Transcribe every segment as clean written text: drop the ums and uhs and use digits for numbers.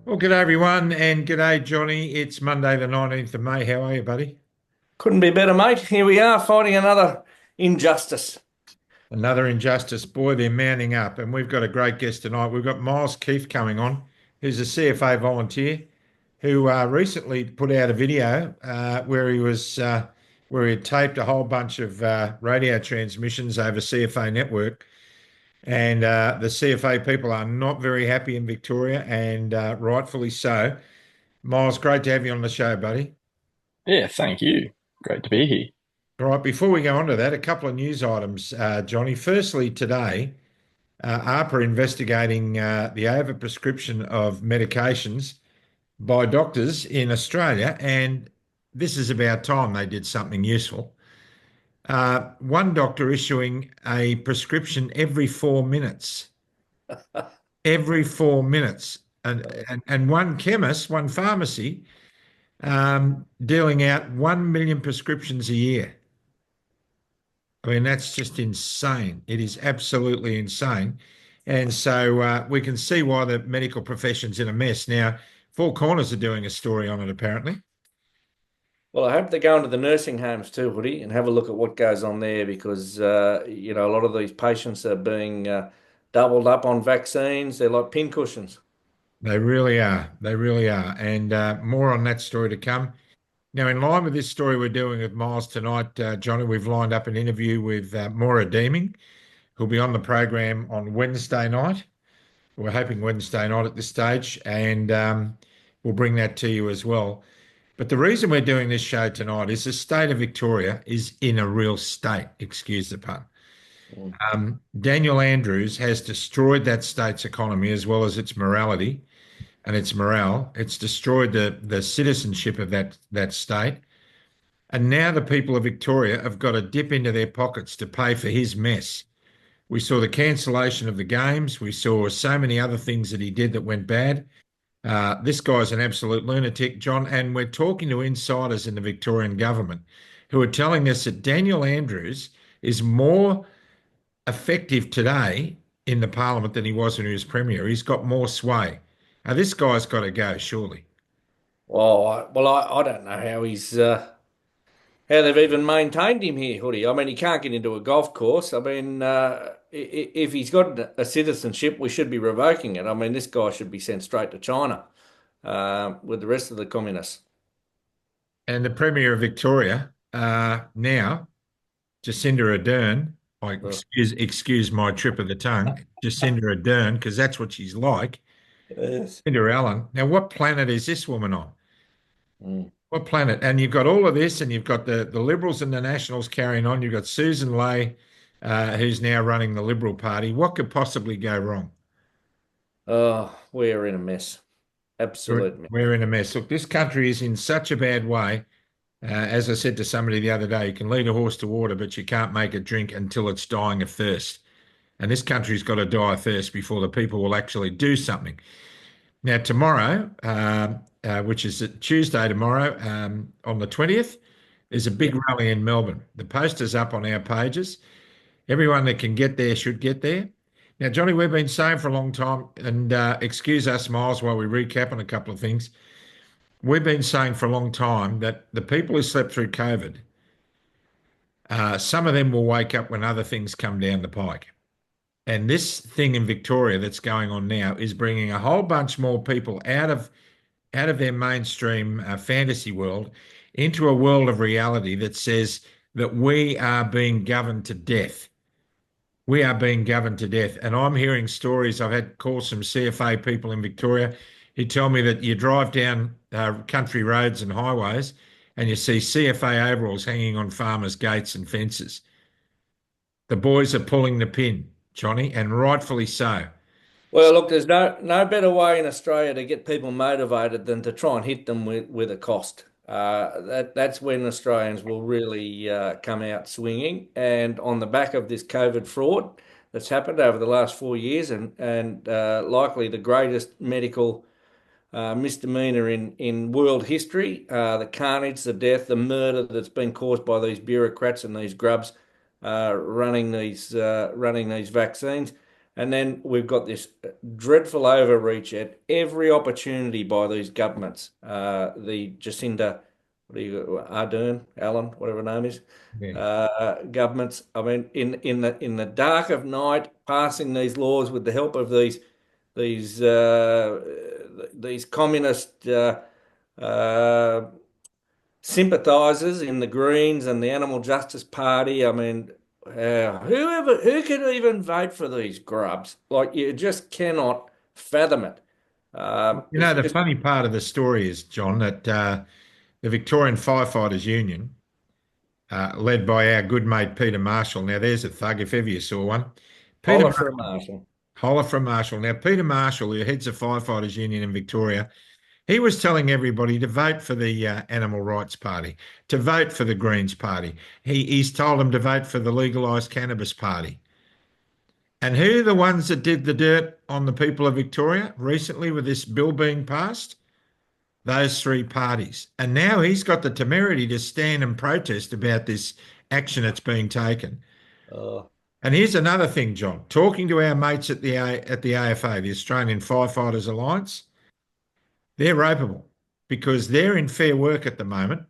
Well, g'day everyone, and g'day Johnny. It's Monday, the 19th of May. How are you, buddy? Couldn't be better, mate. Here we are fighting another injustice. Another injustice. Boy, they're mounting up, and we've got a great guest tonight. We've got Myles Keith coming on, who's a CFA volunteer who recently put out a video where he had taped a whole bunch of radio transmissions over CFA network, and the CFA people are not very happy in Victoria, and rightfully so. Miles, great to have you on the show, buddy. Yeah, thank you. Great to be here. All right, before we go on to that, a couple of news items, Johnny. Firstly, today, ARPA investigating the overprescription of medications by doctors in Australia, and this is about time they did something useful. One doctor issuing a prescription every 4 minutes, every 4 minutes, and one chemist, one pharmacy, dealing out 1 million prescriptions a year. I mean, that's just insane. It is absolutely insane. And so we can see why the medical profession's in a mess. Now, Four Corners are doing a story on it, apparently. Well, I hope they go into the nursing homes too, Hoodie, and have a look at what goes on there because, a lot of these patients are being doubled up on vaccines. They're like pincushions. They really are. They really are. And more on that story to come. Now, in line with this story we're doing with Miles tonight, Johnny, we've lined up an interview with Maura Deeming, who'll be on the program on Wednesday night. We're hoping Wednesday night at this stage, and we'll bring that to you as well. But the reason we're doing this show tonight is the state of Victoria is in a real state, excuse the pun. Mm. Daniel Andrews has destroyed that state's economy as well as its morality and its morale. It's destroyed the citizenship of that state. And now the people of Victoria have got to dip into their pockets to pay for his mess. We saw the cancellation of the games. We saw so many other things that he did that went bad. This guy's an absolute lunatic, John, and we're talking to insiders in the Victorian government who are telling us that Daniel Andrews is more effective today in the parliament than he was when he was premier. He's got more sway. Now, this guy's got to go, surely. I don't know how they've even maintained him here, Hoodie. I mean, he can't get into a golf course. I mean, if he's got a citizenship, we should be revoking it. I mean, this guy should be sent straight to China with the rest of the communists. And the Premier of Victoria now, Jacinda Ardern, Uh, excuse my trip of the tongue, Jacinda Ardern, because that's what she's like. Yes. Jacinda Allen. Now, what planet is this woman on? Mm. What planet? And you've got all of this, and you've got the Liberals and the Nationals carrying on. You've got Susan Ley, who's now running the Liberal Party. What could possibly go wrong? Oh, we're in a mess. We're, Absolute mess. we're in a mess. Look, this country is in such a bad way. As I said to somebody the other day, you can lead a horse to water, but you can't make it drink until it's dying of thirst. And this country's got to die of thirst before the people will actually do something. Now, tomorrow, which is Tuesday tomorrow, on the 20th, there's a Yeah. big rally in Melbourne. The poster's up on our pages. Everyone that can get there should get there. Now, Johnny, we've been saying for a long time, and excuse us, Miles, while we recap on a couple of things. We've been saying for a long time that the people who slept through COVID, some of them will wake up when other things come down the pike. And this thing in Victoria that's going on now is bringing a whole bunch more people out of their mainstream fantasy world into a world of reality that says that we are being governed to death. We are being governed to death. And I'm hearing stories. I've had calls from CFA people in Victoria who tell me that you drive down country roads and highways and you see CFA overalls hanging on farmers' gates and fences. The boys are pulling the pin, Johnny, and rightfully so. Well, look, there's no better way in Australia to get people motivated than to try and hit them with a cost. That's when Australians will really come out swinging. And on the back of this COVID fraud that's happened over the last 4 years, and likely the greatest medical misdemeanor in world history, the carnage, the death, the murder that's been caused by these bureaucrats and these grubs running these vaccines. And then we've got this dreadful overreach at every opportunity by these governments. The Jacinda, Ardern, Allen, whatever her name is, Yeah. governments. I mean, in the dark of night, passing these laws with the help of these communist uh, sympathisers in the Greens and the Animal Justice Party. I mean, who could even vote for these grubs? Like, you just cannot fathom it. You know, It's the just funny part of the story is, John, that the Victorian Firefighters Union, led by our good mate Peter Marshall. Now, there's a thug if ever you saw one. Peter holler for a Marshall, marshal. holler from Marshall. Now, Peter Marshall, who heads the Firefighters Union in Victoria, he was telling everybody to vote for the Animal Rights Party, to vote for the Greens Party. He's told them to vote for the legalised cannabis party. And who are the ones that did the dirt on the people of Victoria recently with this bill being passed? Those three parties. And now he's got the temerity to stand and protest about this action that's being taken. Uh, And here's another thing, John. Talking to our mates at the AFA, the Australian Firefighters Alliance, they're ropeable because they're in Fair Work at the moment.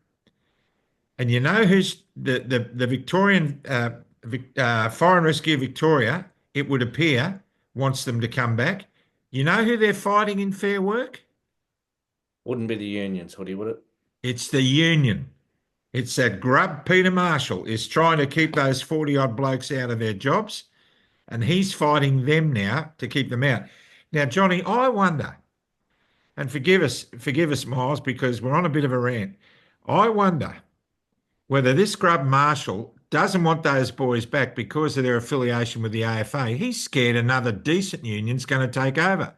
And you know who's the Victorian Fire and Rescue Victoria, it would appear, wants them to come back. You know who they're fighting in Fair Work? wouldn't be the unions, Hoodie, would it? It's the union. It's that grub Peter Marshall is trying to keep those 40 odd blokes out of their jobs, and he's fighting them now to keep them out. Now, Johnny, I wonder, and forgive us, Miles, because we're on a bit of a rant. I wonder whether this grub Marshall doesn't want those boys back because of their affiliation with the AFA. He's scared another decent union's going to take over.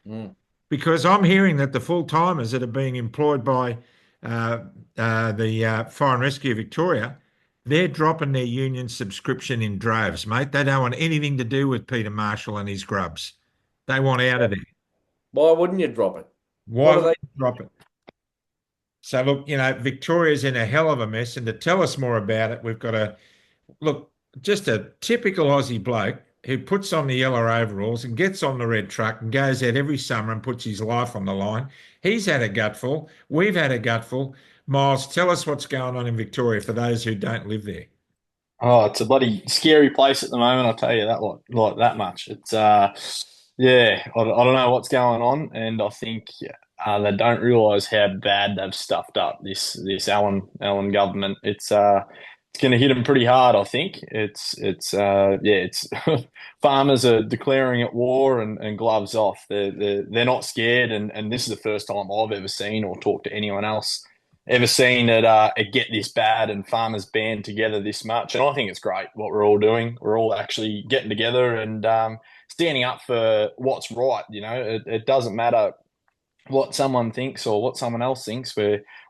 Mm. Because I'm hearing that the full timers that are being employed by the Fire and Rescue Victoria, they're dropping their union subscription in droves, mate. They don't want anything to do with Peter Marshall and his grubs. They want out of there. Why wouldn't you drop it? Why What are would they? you drop it? So look, you know, Victoria's in a hell of a mess, and to tell us more about it, we've got a look, just a typical Aussie bloke who puts on the yellow overalls and gets on the red truck and goes out every summer and puts his life on the line. He's had a gutful. We've had a gutful. Miles, tell us what's going on in Victoria for those who don't live there. Oh, it's a bloody scary place at the moment. I'll tell you that like that much. It's yeah, I don't know what's going on, and I think they don't realise how bad they've stuffed up this Allen government. It's going to hit them pretty hard. I think it's farmers are declaring it war and gloves off. They're not scared, and this is the first time I've ever seen or talked to anyone else ever seen it get this bad and farmers band together this much. And I think it's great what we're all doing. We're all actually getting together and standing up for what's right. You know, it doesn't matter what someone thinks or what someone else thinks.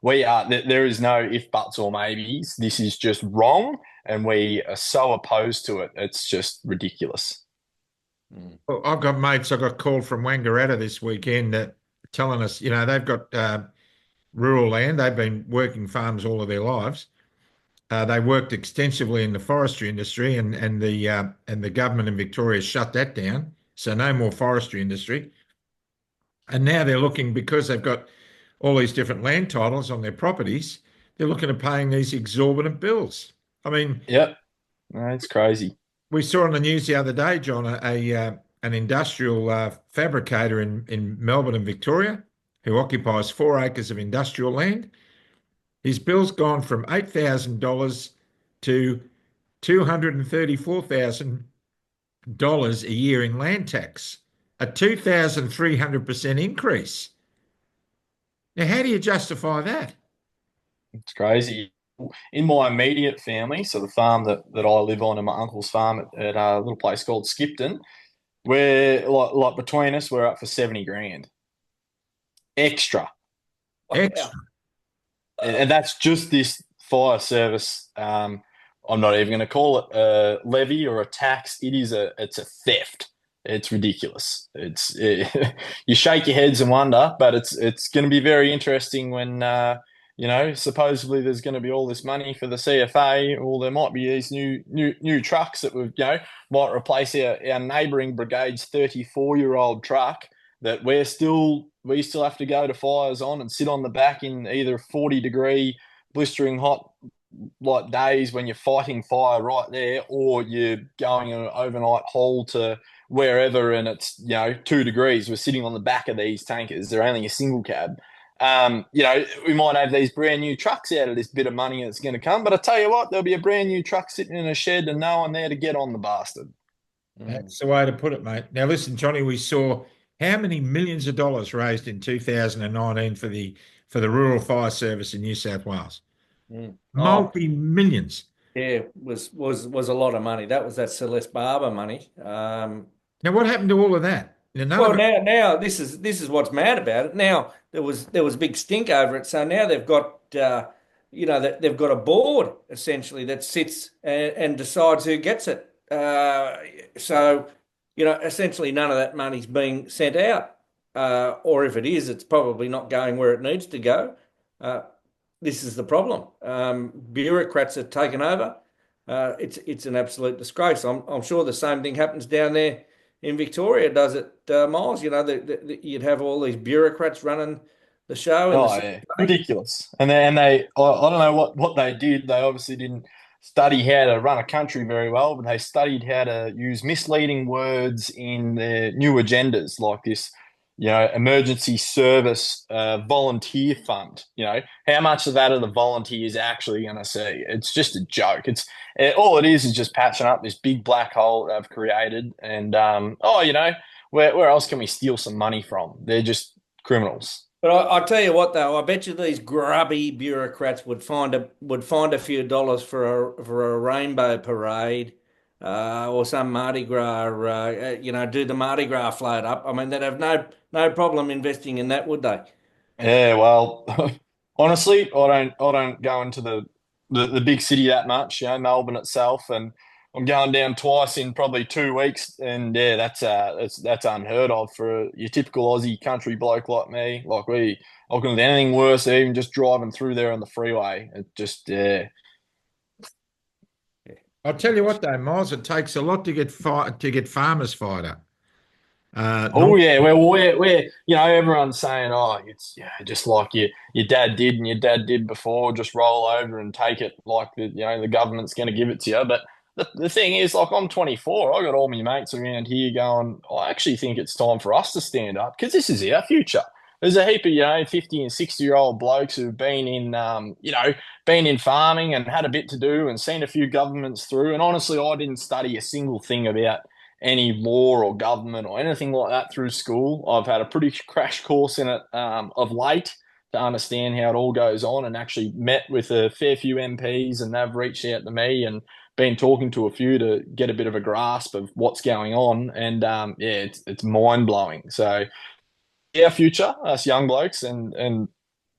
We are there is no if, buts, or maybes. This is just wrong, and we are so opposed to it. It's just ridiculous. Mm. Well, I've got mates. I got called from Wangaratta this weekend that telling us, you know, they've got rural land. They've been working farms all of their lives. They worked extensively in the forestry industry, and the government in Victoria shut that down. So no more forestry industry. And now they're looking because they've got all these different land titles on their properties. They're looking at paying these exorbitant bills. I mean, Yep, no, it's crazy. we saw on the news the other day, John, an industrial fabricator in Melbourne and Victoria who occupies 4 acres of industrial land. His bill's gone from $8,000 to $234,000 a year in land tax, a 2,300% increase. Now, how do you justify that? It's crazy. In my immediate family, so the farm that I live on and my uncle's farm at a little place called Skipton, we're like between us, we're up for 70 grand extra. Extra. And that's just this fire service. I'm not even going to call it a levy or a tax. It's a theft. It's ridiculous. You shake your heads and wonder, but it's going to be very interesting when supposedly there's going to be all this money for the CFA, or there might be these new trucks that might replace our neighbouring brigade's 34-year-old truck that we still have to go to fires on and sit on the back in either 40-degree blistering hot like days when you're fighting fire right there, or you're going an overnight haul to wherever and it's 2 degrees. We're sitting on the back of these tankers. They're only a single cab. We might have these brand new trucks out of this bit of money that's going to come, but I tell you what, there'll be a brand new truck sitting in a shed and no one there to get on the bastard. That's the way to put it, mate. Now, listen, Johnny, we saw how many millions of dollars raised in 2019 for the Rural Fire Service in New South Wales. Multi-millions. Yeah, was a lot of money. That was that Celeste Barber money. Now, what happened to all of that? Now this is what's mad about it. Now there was a big stink over it. So now they've got they've got a board essentially that sits and decides who gets it. So essentially none of that money's being sent out, or if it is, it's probably not going where it needs to go. This is the problem. Bureaucrats have taken over. It's an absolute disgrace. I'm sure the same thing happens down there in Victoria, does it, Miles? You'd have all these bureaucrats running the show. Yeah, ridiculous. And I don't know what they did. They obviously didn't study how to run a country very well, but they studied how to use misleading words in their new agendas, like this emergency service volunteer fund. How much of that are the volunteers actually going to see? It's just a joke. All it is just patching up this big black hole that they've created. And where else can we steal some money from? They're just criminals. But I tell you what, though, I bet you these grubby bureaucrats would find a few dollars for a rainbow parade. Or some Mardi Gras, do the Mardi Gras float up. I mean, they'd have no problem investing in that, would they? Yeah, well, honestly, I don't go into the big city that much, Melbourne itself, and I'm going down twice in probably 2 weeks, and yeah, that's unheard of for your typical Aussie country bloke like me. Like I couldn't do anything worse than even just driving through there on the freeway. It just I'll tell you what, though, Miles, it takes a lot to get farmers fired up. Yeah, well, we're everyone's saying, it's just like your dad did and your dad did before, just roll over and take it like the government's going to give it to you. But the thing is, like, I'm 24, I got all my mates around here going, I actually think it's time for us to stand up because this is our future. There's a heap of 50 and 60-year-old blokes who've been in farming and had a bit to do and seen a few governments through. And honestly, I didn't study a single thing about any law or government or anything like that through school. I've had a pretty crash course in it of late to understand how it all goes on, and actually met with a fair few MPs, and they've reached out to me and been talking to a few to get a bit of a grasp of what's going on. And it's mind blowing. So our future, us young blokes and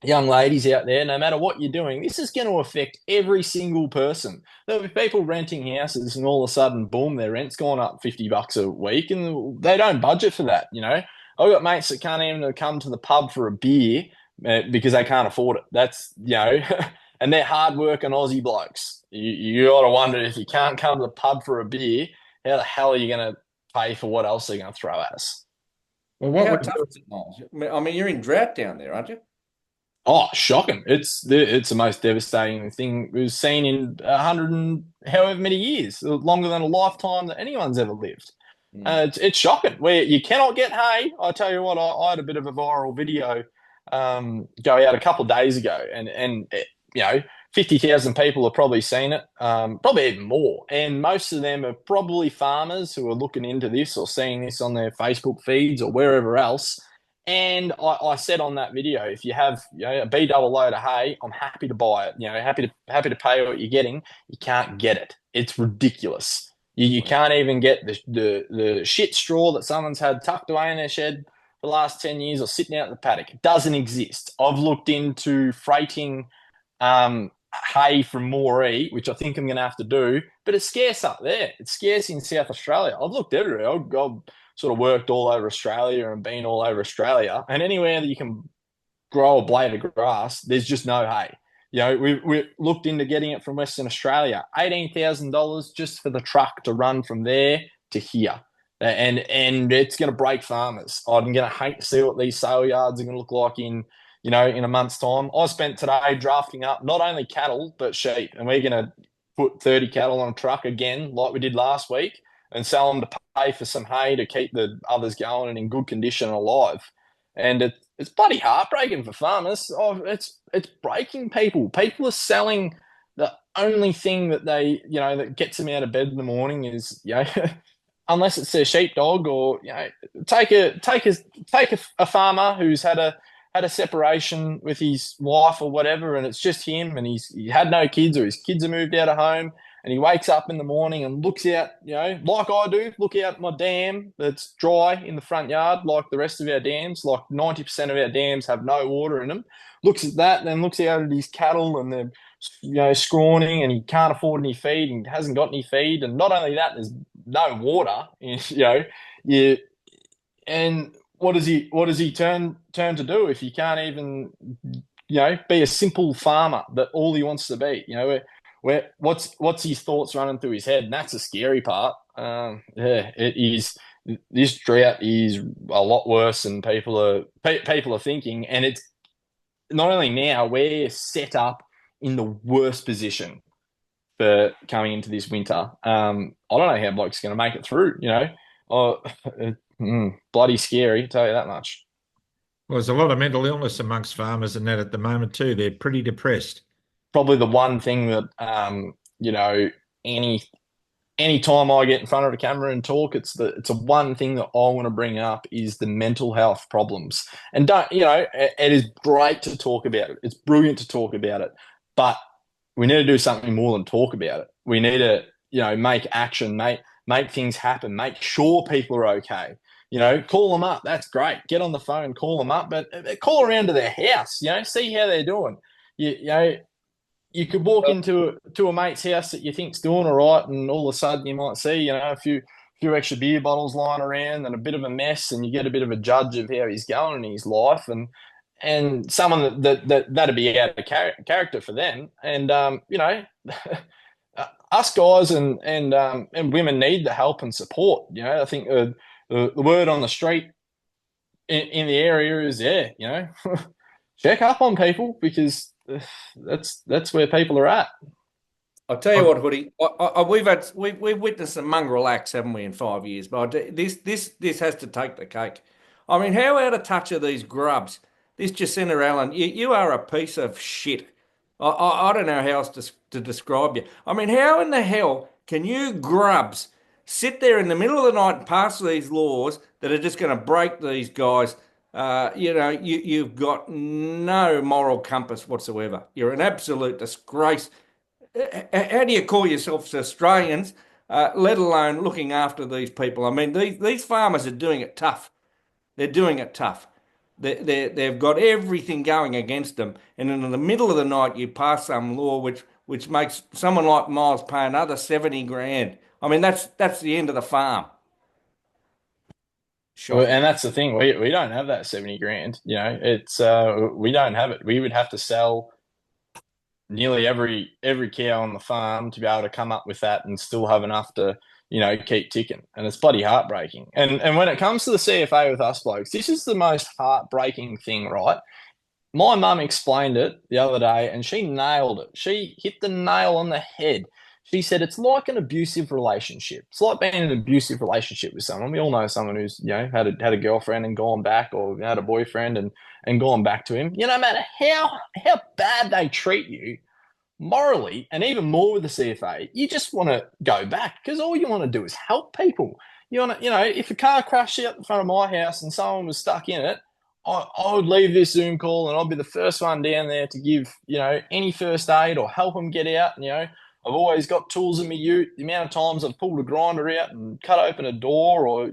young ladies out there, no matter what you're doing, this is going to affect every single person. There'll be people renting houses and all of a sudden, boom, their rent's gone up $50 a week and they don't budget for that. I've got mates that can't even come to the pub for a beer because they can't afford it. That's, and they're hardworking Aussie blokes. You got to wonder, if you can't come to the pub for a beer, how the hell are you going to pay for what else they're going to throw at us? Well, how tough is it, Miles? I mean, you're in drought down there, aren't you? Oh, shocking! It's the most devastating thing we've seen in 100 and however many years, longer than a lifetime that anyone's ever lived. It's shocking. Where you cannot get hay. I tell you what, I had a bit of a viral video go out a couple of days ago, and 50,000 people have probably seen it, probably even more. And most of them are probably farmers who are looking into this or seeing this on their Facebook feeds or wherever else. And I said on that video, if you have a B double load of hay, I'm happy to buy it. Happy to pay what you're getting. You can't get it. It's ridiculous. You can't even get the shit straw that someone's had tucked away in their shed for the last 10 years or sitting out in the paddock. It doesn't exist. I've looked into freighting hay from Moree, which I think I'm going to have to do, but it's scarce up there. It's scarce in South Australia. I've looked everywhere. I've sort of worked all over Australia and been all over Australia, and anywhere that you can grow a blade of grass, there's just no hay. You know, we looked into getting it from Western Australia, $18,000 just for the truck to run from there to here. And it's going to break farmers. I'm going to hate to see what these sale yards are going to look like in a month's time. I spent today drafting up not only cattle, but sheep. And we're going to put 30 cattle on a truck again, like we did last week, and sell them to pay for some hay to keep the others going and in good condition and alive. And it's bloody heartbreaking for farmers. It's breaking people. People are selling the only thing that that gets them out of bed in the morning is, unless it's their sheepdog, or take a farmer who's had a separation with his wife or whatever, and it's just him, and he had no kids, or his kids are moved out of home, and he wakes up in the morning and looks out, like I do, look out my dam that's dry in the front yard, like the rest of our dams, like 90% of our dams have no water in them. Looks at that, then looks out at his cattle, and they're scrawning, and he can't afford any feed, and hasn't got any feed, and not only that, there's no water. And what does he turn to do if he can't even be a simple farmer that all he wants to be? What's his thoughts running through his head? And that's the scary part. It is. This drought is a lot worse than people are thinking, and it's not only now, we're set up in the worst position for coming into this winter. I don't know how blokes are going to make it through. Bloody scary, tell you that much. Well, there's a lot of mental illness amongst farmers and that at the moment too. They're pretty depressed. Probably the one thing that any time I get in front of a camera and talk, it's a one thing that I want to bring up is the mental health problems. And it is great to talk about it. It's brilliant to talk about it, but we need to do something more than talk about it. We need to make action, make things happen, make sure people are okay. Call them up. That's great. Get on the phone, call them up, but call around to their house. See how they're doing. You could walk into a mate's house that you think's doing all right, and all of a sudden you might see, a few extra beer bottles lying around and a bit of a mess, and you get a bit of a judge of how he's going in his life, and someone that'd be out of character for them. And us guys and women need the help and support. I think the word on the street in the area is check up on people, because that's where people are at. I'll tell you what, Hoodie. We've witnessed some mongrel acts, haven't we, in 5 years? But this has to take the cake. I mean, how out of touch are these grubs? This Jacinta Allen, you are a piece of shit. I don't know how else to describe you. I mean, how in the hell can you grubs sit there in the middle of the night and pass these laws that are just going to break these guys? You've got no moral compass whatsoever. You're an absolute disgrace. How do you call yourselves Australians, let alone looking after these people? I mean, these farmers are doing it tough. They're doing it tough. They've got everything going against them, and in the middle of the night you pass some law which makes someone like Myles pay another 70 grand. I mean, that's the end of the farm. Sure. Well, and that's the thing. We don't have that 70 grand. It's we don't have it. We would have to sell nearly every cow on the farm to be able to come up with that and still have enough to keep ticking. And it's bloody heartbreaking. And when it comes to the CFA with us blokes, this is the most heartbreaking thing, right? My mum explained it the other day, and she nailed it. She hit the nail on the head. She said it's like an abusive relationship. It's like being in an abusive relationship with someone. We all know someone who's had a girlfriend and gone back, or had a boyfriend and gone back to him. No matter how bad they treat you morally, and even more with the CFA, you just want to go back, because all you want to do is help people. You want to, if a car crashed out in front of my house and someone was stuck in it, I would leave this Zoom call and I'd be the first one down there to give any first aid or help them get out. I've always got tools in my ute. The amount of times I've pulled a grinder out and cut open a door, or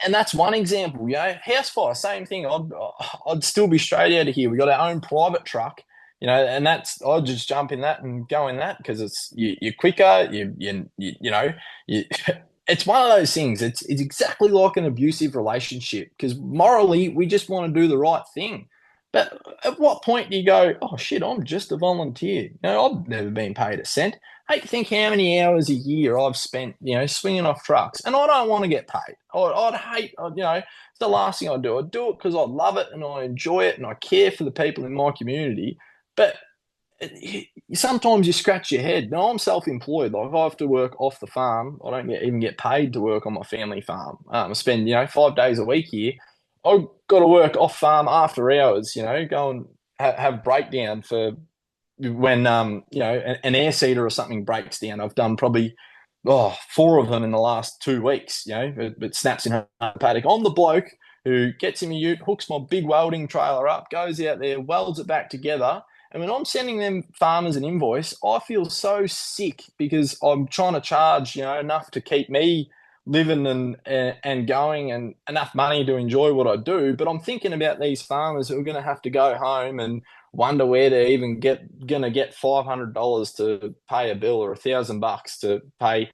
and that's one example. House fire, same thing. I'd still be straight out of here. We got our own private truck, and I'd just jump in that and go in that, because it's you're quicker. It's one of those things. It's exactly like an abusive relationship, because morally we just want to do the right thing. But at what point do you go, oh shit, I'm just a volunteer? You know, I've never been paid a cent. Hey, think how many hours a year I've spent, swinging off trucks, and I don't want to get paid. I'd hate, it's the last thing I'd do. I'd do it because I love it and I enjoy it and I care for the people in my community. But sometimes you scratch your head. Now I'm self-employed. Like if I have to work off the farm, I don't even get paid to work on my family farm. I spend 5 days a week here. I've got to work off farm after hours. Go and have breakdown for when an air seeder or something breaks down. I've done probably 4 of them in the last 2 weeks. It snaps in her paddock. I'm the bloke who gets in my ute, hooks my big welding trailer up, goes out there, welds it back together. And when I'm sending them farmers an invoice, I feel so sick because I'm trying to charge, enough to keep me living and going and enough money to enjoy what I do. But I'm thinking about these farmers who are going to have to go home and wonder where they're even going to get $500 to pay a bill or $1,000 to pay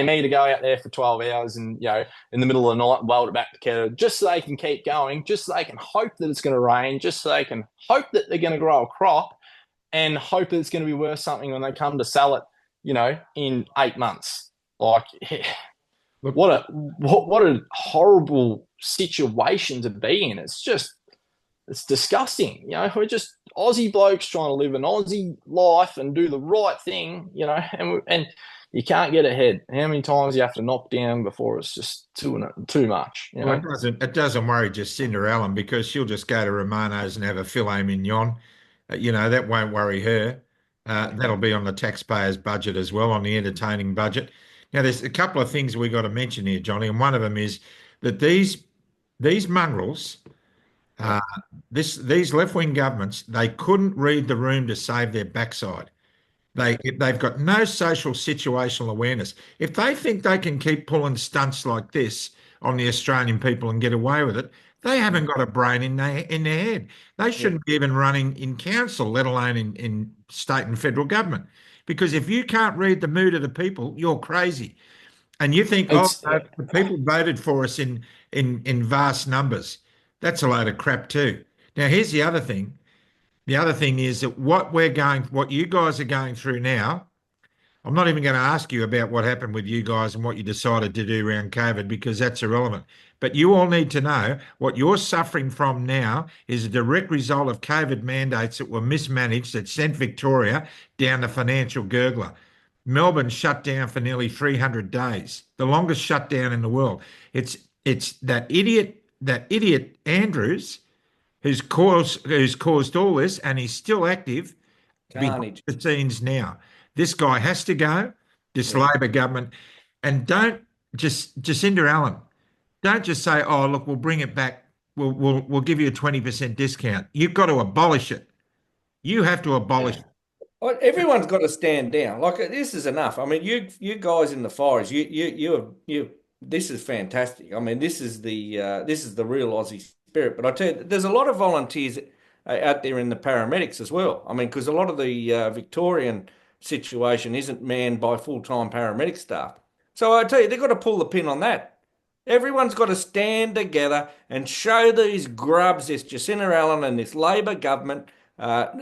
me to go out there for 12 hours and, in the middle of the night, weld it back together just so they can keep going, just so they can hope that it's going to rain, just so they can hope that they're going to grow a crop and hope that it's going to be worth something when they come to sell it, in 8 months. Like, Look, what a horrible situation to be in. It's disgusting. We're just Aussie blokes trying to live an Aussie life and do the right thing, and you can't get ahead. How many times you have to knock down before it's just too much? Well, it doesn't worry Jacinda Allen because she'll just go to Romano's and have a filet mignon. That won't worry her. That'll be on the taxpayers' budget as well, on the entertaining budget. Now, there's a couple of things we got to mention here, Johnny, and one of them is that these mongrels, these left-wing governments, they couldn't read the room to save their backside. They've got no social situational awareness. If they think they can keep pulling stunts like this on the Australian people and get away with it, they haven't got a brain in their head. They shouldn't be even running in council, let alone in state and federal government. Because if you can't read the mood of the people, you're crazy. And you think, no, the people voted for us in vast numbers. That's a load of crap too. Now, here's the other thing. The other thing is that what you guys are going through now, I'm not even going to ask you about what happened with you guys and what you decided to do around COVID because that's irrelevant. But you all need to know what you're suffering from now is a direct result of COVID mandates that were mismanaged that sent Victoria down the financial gurgler. Melbourne shut down for nearly 300 days, the longest shutdown in the world. It's that idiot Andrews who's caused all this, and he's still active behind the scenes now. This guy has to go, this Labor government, and don't just Jacinda Allen, don't just say, oh, look, we'll bring it back. We'll give you a 20% discount. You've got to abolish it. You have to abolish it. Well, everyone's got to stand down. Like this is enough. I mean, you guys in the forest, you. This is fantastic. I mean, this is the real Aussie spirit. But I tell you, there's a lot of volunteers out there in the paramedics as well. I mean, because a lot of the Victorian situation isn't manned by full-time paramedic staff. So I tell you, they've got to pull the pin on that. Everyone's got to stand together and show these grubs, this Jacinda Allen and this Labor government,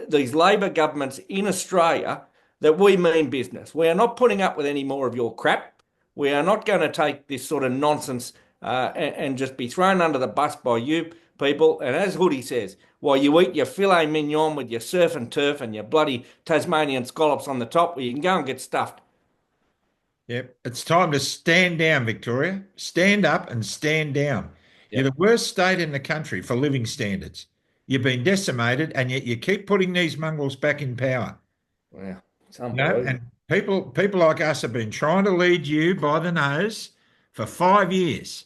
these Labor governments in Australia, that we mean business. We are not putting up with any more of your crap. We are not going to take this sort of nonsense and just be thrown under the bus by you people. And as Hoody says, while you eat your filet mignon with your surf and turf and your bloody Tasmanian scallops on the top, well, you can go and get stuffed. Yep. It's time to stand down, Victoria. Stand up and stand down. Yep. You're the worst state in the country for living standards. You've been decimated, and yet you keep putting these mongrels back in power. Wow. It's unbelievable. And people like us have been trying to lead you by the nose for 5 years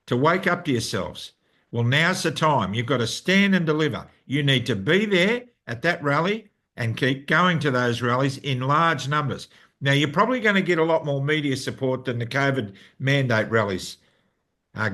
to wake up to yourselves. Well, now's the time. You've got to stand and deliver. You need to be there at that rally and keep going to those rallies in large numbers. Now, you're probably going to get a lot more media support than the COVID mandate rallies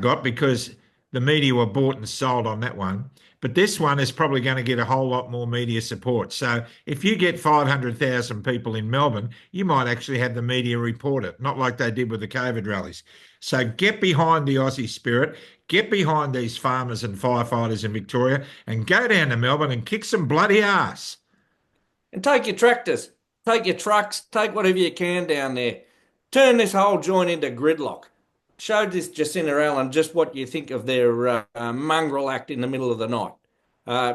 got because the media were bought and sold on that one. but this one is probably going to get a whole lot more media support. So if you get 500,000 people in Melbourne, you might actually have the media report it, not like they did with the COVID rallies. So get behind the Aussie spirit, get behind these farmers and firefighters in Victoria, and go down to Melbourne and kick some bloody ass. And take your tractors, take your trucks, take whatever you can down there. Turn this whole joint into gridlock. Show this Jacinda Allen just what you think of their mongrel act in the middle of the night.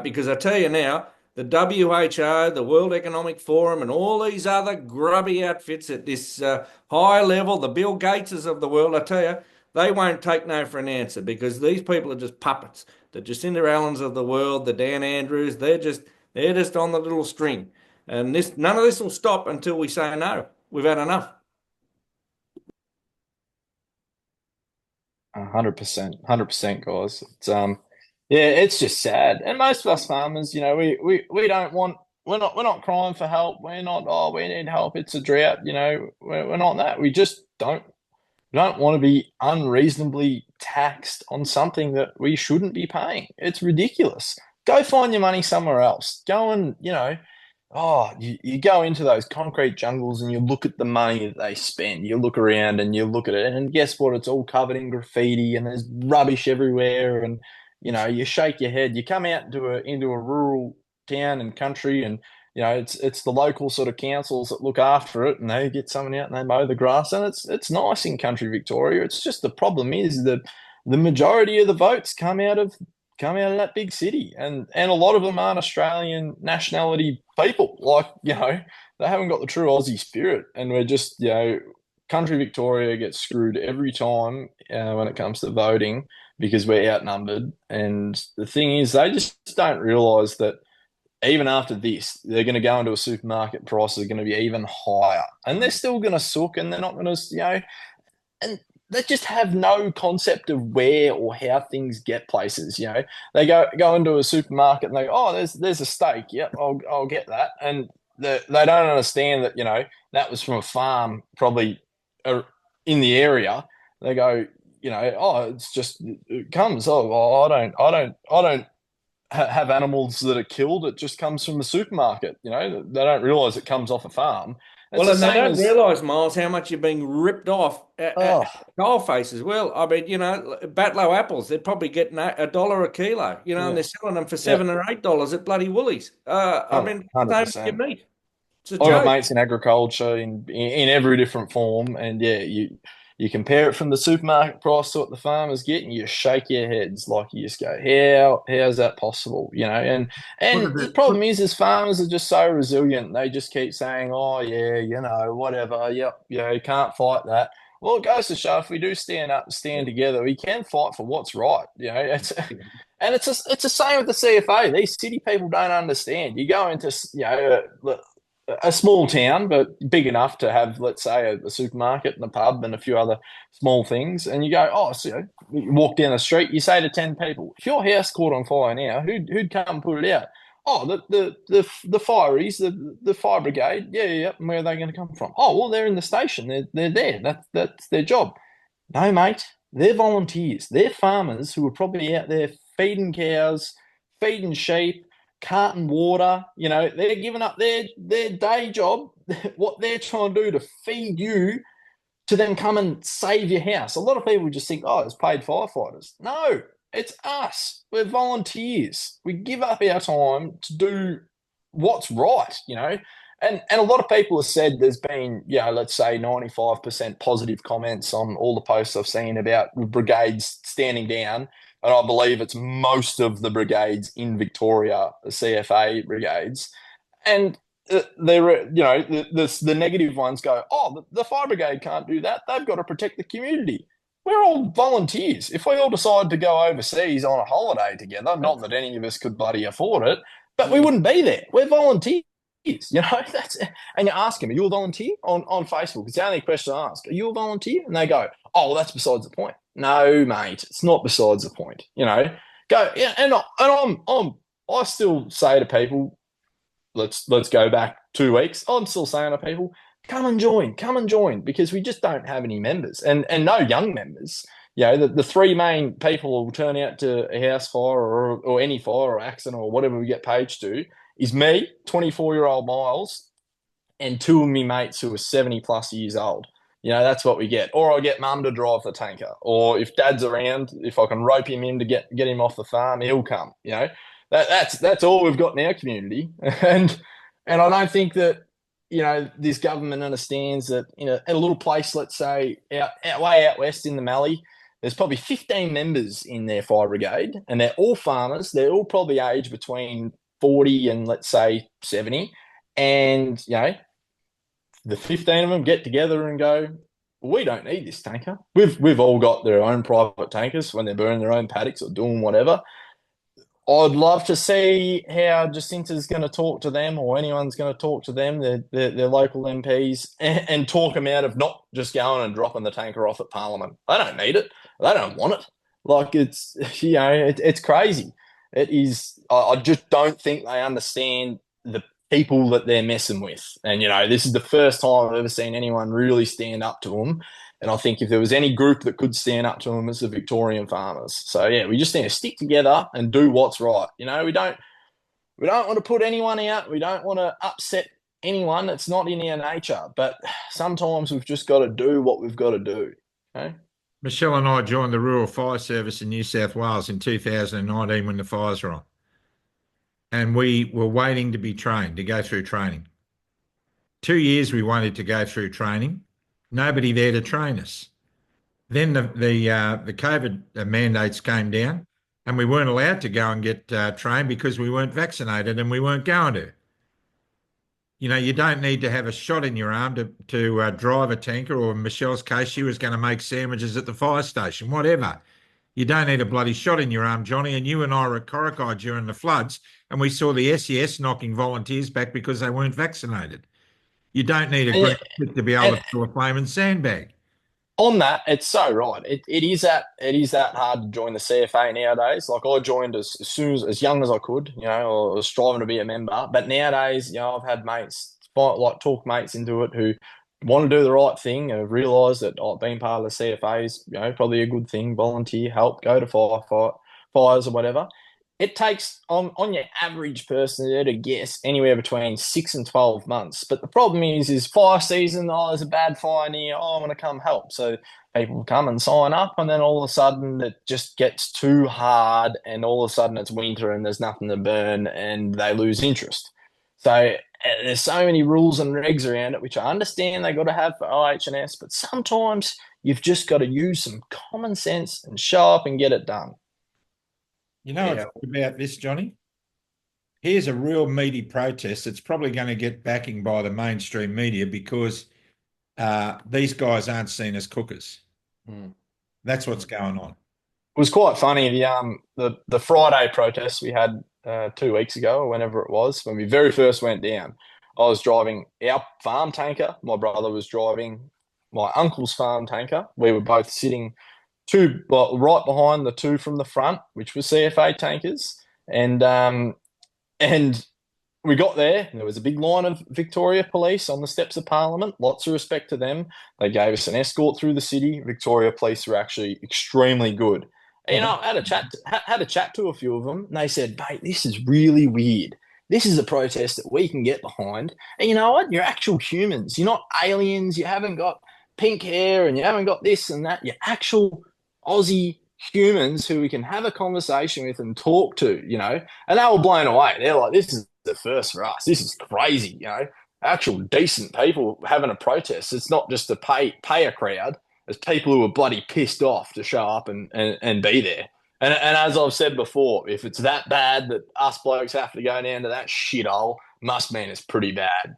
Because I tell you now, the WHO, the World Economic Forum, and all these other grubby outfits at this high level, the Bill Gateses of the world, I tell you, they won't take no for an answer because these people are just puppets. The Jacinda Allens of the world, the Dan Andrews, they're just on the little string. And none of this will stop until we say no. We've had enough. 100%, guys. It's yeah, it's just sad. And most of us farmers, you know, we don't want. We're not crying for help. We're not. Oh, we need help. It's a drought. You know, we're not that. We just don't want to be unreasonably taxed on something that we shouldn't be paying. It's ridiculous. Go find your money somewhere else. Go and, you know, you go into those concrete jungles and you look at the money that they spend. You look around and you look at it, and guess what? It's all covered in graffiti and there's rubbish everywhere. And, you know, you shake your head. You come out into a rural town and country, and, you know, it's the local sort of councils that look after it, and they get someone out and they mow the grass, and it's nice in country Victoria. It's just the problem is that the majority of the votes come out of that big city, and a lot of them aren't Australian nationality people. Like, you know, they haven't got the true Aussie spirit, and we're just, you know, country Victoria gets screwed every time when it comes to voting because we're outnumbered. And the thing is, they just don't realise that even after this, they're going to go into a supermarket, prices are going to be even higher, and they're still going to suck, and they're not going to, you know, and they just have no concept of where or how things get places. You know, they go into a supermarket and they go, oh, there's a steak. Yep, I'll get that. And they don't understand that, you know, that was from a farm probably in the area. They go, you know, oh, it's just, it comes. Oh, well, I don't have animals that are killed. It just comes from the supermarket. You know, they don't realise it comes off a farm. It's Well, and they don't realise, Miles, how much you're being ripped off at coal face as well. I mean, you know, Batlow apples, they're probably getting $1 a kilo, you know, and they're selling them for $7 or $8 at bloody Woolies. I mean, 100%. Your meat. It's a I've got joke. mates in agriculture in every different form, and yeah, you compare it from the supermarket price to what the farmers get, and you shake your heads like you just go, how's that possible? You know, and the problem is farmers are just so resilient. They just keep saying, oh yeah, you know, whatever, yep, yeah, you can't fight that. Well, it goes to show if we do stand up and stand together, we can fight for what's right. You know, it's the same with the CFA. These city people don't understand. You go into, you know, a small town, but big enough to have, let's say, a supermarket and a pub and a few other small things. And you go, oh, so you walk down the street, you say to 10 people, if your house caught on fire now, who'd come and put it out? Oh, the fireys, the fire brigade. Yeah. And where are they going to come from? Oh, well, they're in the station. They're there. That's their job. No, mate, they're volunteers. They're farmers who are probably out there feeding cows, feeding sheep, carting water. You know, they're giving up their day job, what they're trying to do to feed you, to then come and save your house. A lot of people just think, oh, it's paid firefighters. No, it's us. We're volunteers. We give up our time to do what's right, you know. And a lot of people have said there's been, you know, let's say 95% positive comments on all the posts I've seen about brigades standing down. And I believe it's most of the brigades in Victoria, the CFA brigades. And they're, you know, the negative ones go, oh, the fire brigade can't do that. They've got to protect the community. We're all volunteers. If we all decide to go overseas on a holiday together, not that any of us could bloody afford it, but we wouldn't be there. We're volunteers. You know, and you ask them, are you a volunteer on Facebook? It's the only question I ask. Are you a volunteer? And they go, oh, well, that's besides the point. No, mate, it's not besides the point. You know, go, yeah, and I still say to people, let's go back 2 weeks. I'm still saying to people, come and join, because we just don't have any members and no young members. the three main people who turn out to a house fire or any fire or accident or whatever we get paged to is me, 24-year-old Miles, and two of me mates who are 70 plus years old. That's what we get. Or I get mum to drive the tanker. Or if dad's around, if I can rope him in to get him off the farm, he'll come. That's all we've got in our community. And I don't think that, this government understands that, at a little place, let's say, way out west in the Mallee, there's probably 15 members in their fire brigade, and they're all farmers. They're all probably aged between 40 and, let's say, 70. And, the 15 of them get together and go, we don't need this tanker. We've all got their own private tankers when they're burning their own paddocks or doing whatever. I'd love to see how Jacinta's going to talk to them, or anyone's going to talk to them, their local MPs, and talk them out of not just going and dropping the tanker off at Parliament. They don't need it. They don't want it. Like, it's, it's crazy. It is. I just don't think they understand the people that they're messing with. And, this is the first time I've ever seen anyone really stand up to them. And I think if there was any group that could stand up to them, it's the Victorian farmers. So, yeah, we just need to stick together and do what's right. We don't want to put anyone out. We don't want to upset anyone. That's not in our nature. But sometimes we've just got to do what we've got to do. Okay? Michelle and I joined the Rural Fire Service in New South Wales in 2019 when the fires were on. And we were waiting to be trained, to go through training. 2 years we wanted to go through training. Nobody there to train us. Then the COVID mandates came down, and we weren't allowed to go and get trained because we weren't vaccinated, and we weren't going to. You don't need to have a shot in your arm to drive a tanker, or in Michelle's case, she was going to make sandwiches at the fire station, whatever. You don't need a bloody shot in your arm, Johnny. And you and I were at Corrigai during the floods, and we saw the SES knocking volunteers back because they weren't vaccinated. You don't need a green stick to be able to throw a flaming sandbag. On that, it's so right. It is that hard to join the CFA nowadays. Like, I joined as young as I could. I was striving to be a member. But nowadays, I've had mates, talk mates into it who want to do the right thing and have realised that being part of the CFA is, probably a good thing. Volunteer, help, go to fires or whatever. It takes, on your average person, to guess anywhere between 6 and 12 months. But the problem is fire season, there's a bad fire near, I want to come help. So people come and sign up, and then all of a sudden it just gets too hard, and all of a sudden it's winter and there's nothing to burn, and they lose interest. So there's so many rules and regs around it, which I understand they got to have for OH&S, but sometimes you've just got to use some common sense and show up and get it done. What's about this, Johnny? Here's a real meaty protest that's probably going to get backing by the mainstream media because these guys aren't seen as cookers. That's what's going on. It was quite funny, the Friday protest we had 2 weeks ago, or whenever it was, when we very first went down. I was driving our farm tanker. My brother was driving my uncle's farm tanker. We were both sitting right behind the two from the front, which were CFA tankers. And we got there, and there was a big line of Victoria Police on the steps of Parliament. Lots of respect to them. They gave us an escort through the city. Victoria Police were actually extremely good. And, I had a chat to a few of them, and they said, mate, this is really weird. This is a protest that we can get behind. And you know what? You're actual humans. You're not aliens. You haven't got pink hair, and you haven't got this and that. You're actual Aussie humans who we can have a conversation with and talk to, and they were blown away. They're like, this is the first for us. This is crazy, actual decent people having a protest. It's not just to pay a crowd. It's people who are bloody pissed off to show up and be there. And as I've said before, if it's that bad that us blokes have to go down to that shithole, must mean it's pretty bad.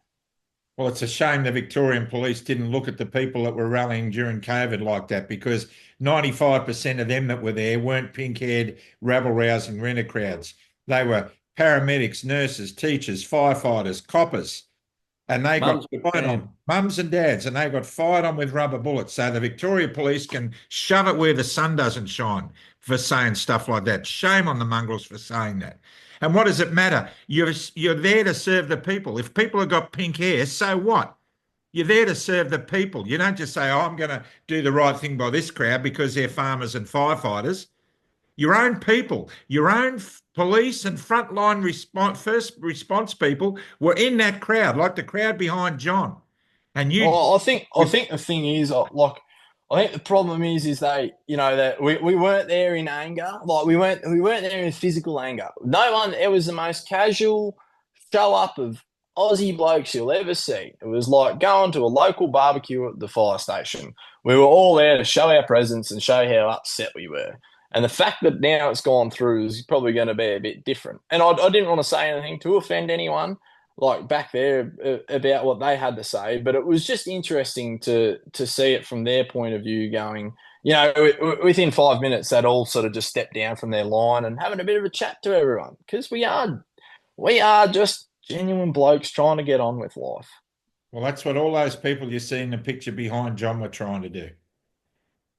Well, it's a shame the Victorian Police didn't look at the people that were rallying during COVID like that, because 95% of them that were there weren't pink-haired, rabble-rousing renter crowds. They were paramedics, nurses, teachers, firefighters, coppers, and they got fired on, mums and dads, and they got fired on with rubber bullets. So the Victoria Police can shove it where the sun doesn't shine for saying stuff like that. Shame on the mongrels for saying that. And what does it matter? You're there to serve the people. If people have got pink hair, so what? You're there to serve the people. You don't just say, oh, I'm going to do the right thing by this crowd because they're farmers and firefighters. Your own people, your own police and frontline first response people were in that crowd, like the crowd behind John. And you, Well, I think the thing is, I think the problem is they, that we weren't there in anger, like we weren't there in physical anger. No one. It was the most casual show up of Aussie blokes you'll ever see. It was like going to a local barbecue at the fire station. We were all there to show our presence and show how upset we were. And the fact that now it's gone through is probably going to be a bit different. And I didn't want to say anything to offend anyone, like back there, about what they had to say, but it was just interesting to see it from their point of view. Going, within 5 minutes, they'd all sort of just stepped down from their line and having a bit of a chat to everyone, because we are just genuine blokes trying to get on with life. well, that's what all those people you see in the picture behind John were trying to do.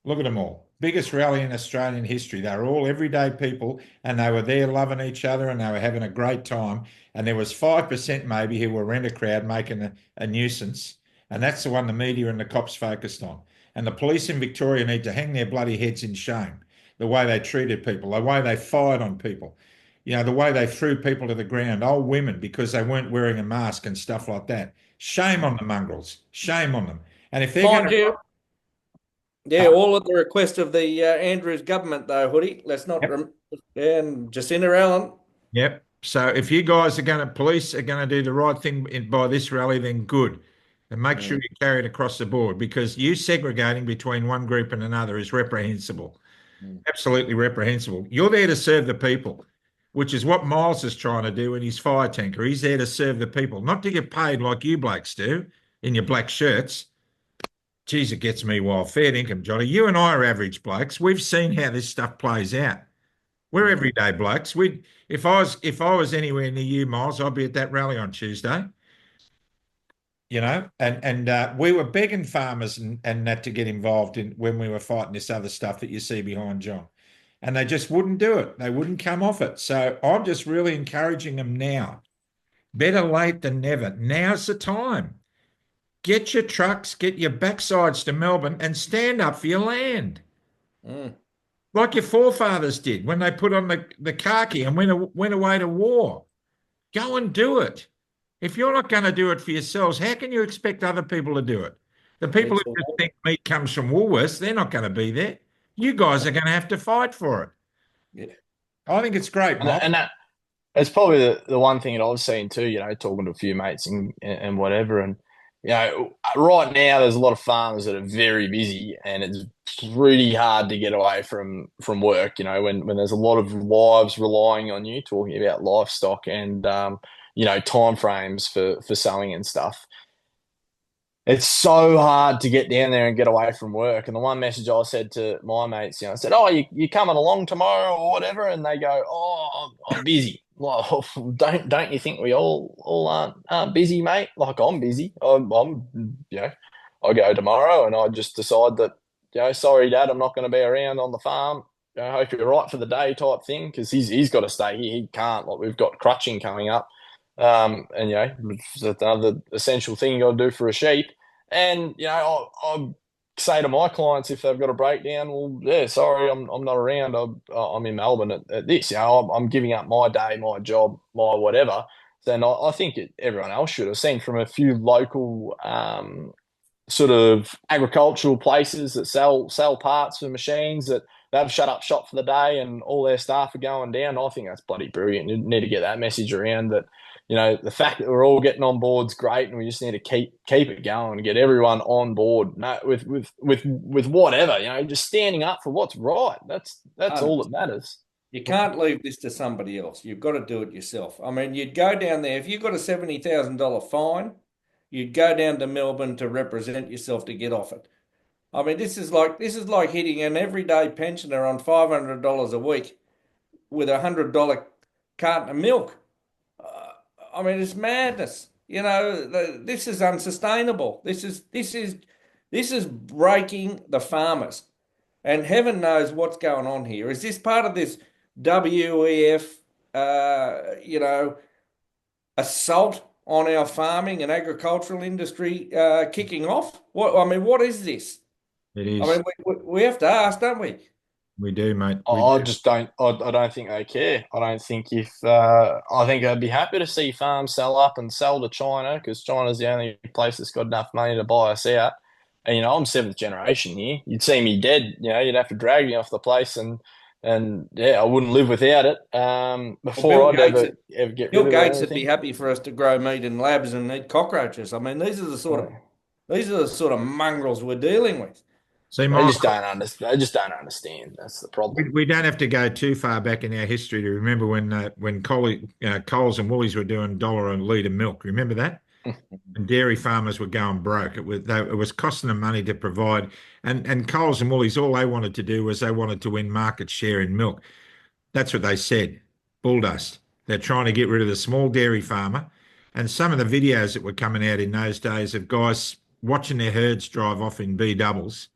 Look at them all. Biggest rally in Australian history. They were all everyday people and they were there loving each other and they were having a great time. And there was 5% maybe who were rent a crowd making a nuisance. And that's the one the media and the cops focused on. And the police in Victoria need to hang their bloody heads in shame. The way they treated people, the way they fired on people, the way they threw people to the ground, old women, because they weren't wearing a mask and stuff like that. Shame on the mongrels. Shame on them. And if they're going to... Yeah, all at the request of the Andrews government, though, Hoodie. Let's not. Yep. And Jacinda Allen. Yep. So if you guys police are going to do the right thing by this rally, then good. And make sure you carry it across the board, because you segregating between one group and another is reprehensible. Absolutely reprehensible. You're there to serve the people, which is what Myles is trying to do in his fire tanker. He's there to serve the people, not to get paid like you blokes do in your black shirts. Geez, it gets me wild. Fair income, Johnny. You and I are average blokes. We've seen how this stuff plays out. We're everyday blokes. If I was anywhere near you, Myles, I'd be at that rally on Tuesday. And we were begging farmers and that to get involved in when we were fighting this other stuff that you see behind John. And they just wouldn't do it. They wouldn't come off it. So I'm just really encouraging them now. Better late than never. Now's the time. Get your trucks, get your backsides to Melbourne and stand up for your land. Like your forefathers did when they put on the khaki and went away to war. Go and do it. If you're not going to do it for yourselves, how can you expect other people to do it? The people who just think meat comes from Woolworths, they're not going to be there. You guys are going to have to fight for it. Yeah. I think it's great, Mike. And that's probably the one thing that I've seen too, talking to a few mates and whatever. And, right now there's a lot of farmers that are very busy and it's pretty hard to get away from work, when there's a lot of lives relying on you, talking about livestock and, time frames for sowing and stuff. It's so hard to get down there and get away from work. And the one message I said to my mates, I said, oh, you coming along tomorrow or whatever? And they go, oh, I'm busy. Well, don't you think we all aren't busy, mate? Like, I'm busy. I'm I go tomorrow and I just decide that, sorry, Dad, I'm not going to be around on the farm. I hope you're right for the day type thing, because he's got to stay here. He can't. Like, we've got crutching coming up. And it's another essential thing you got to do for a sheep. And I say to my clients, if they've got a breakdown, well, yeah, sorry, I'm not around. I'm in Melbourne at this. I'm giving up my day, my job, my whatever. Then I think everyone else should have seen from a few local sort of agricultural places that sell parts for machines that they've shut up shop for the day and all their staff are going down. I think that's bloody brilliant. You need to get that message around that. The fact that we're all getting on board is great, and we just need to keep it going and get everyone on board with whatever, just standing up for what's right. That's all that matters. You can't leave this to somebody else. You've got to do it yourself. I mean, you'd go down there if you've got a $70,000 fine. You'd go down to Melbourne to represent yourself to get off it. I mean, this is like hitting an everyday pensioner on $500 a week with a $100 carton of milk. I mean, it's madness. This is unsustainable. This is breaking the farmers, and heaven knows what's going on here. Is this part of this WEF, assault on our farming and agricultural industry kicking off? What is this? It is. I mean, we have to ask, don't we? We do, mate. I just don't. I don't think they care. I don't think if. I think they'd be happy to see farms sell up and sell to China because China's the only place that's got enough money to buy us out. And I'm seventh generation here. You'd see me dead. You'd have to drag me off the place, and yeah, I wouldn't live without it. Before I'd ever get rid Bill of Gates would anything. be happy for us to grow meat in labs and eat cockroaches. I mean, these are the sort of mongrels we're dealing with. See, They just don't understand. They just don't understand. That's the problem. we don't have to go too far back in our history to remember when Coles and Woolies were doing $1 a litre milk. Remember that? And dairy farmers were going broke. It was costing them money to provide. And Coles and Woolies, all they wanted to do was they wanted to win market share in milk. That's what they said. Bull dust. They're trying to get rid of the small dairy farmer. And some of the videos that were coming out in those days of guys watching their herds drive off in B doubles,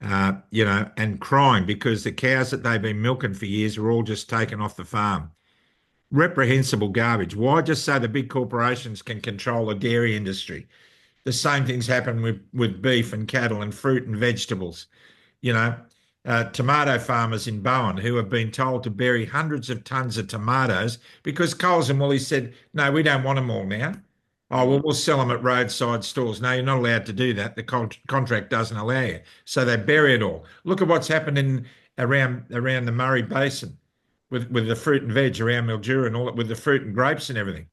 and crying because the cows that they've been milking for years were all just taken off the farm. Reprehensible garbage. Why? Just so the big corporations can control the dairy industry. The same things happen with beef and cattle and fruit and vegetables. Tomato farmers in Bowen who have been told to bury hundreds of tons of tomatoes because Coles and Woolies said, no, we don't want them all now. Oh, well, we'll sell them at roadside stores. No, you're not allowed to do that. The contract doesn't allow you. So they bury it all. Look at what's happening around the Murray Basin with the fruit and veg around Mildura and all that, with the fruit and grapes and everything.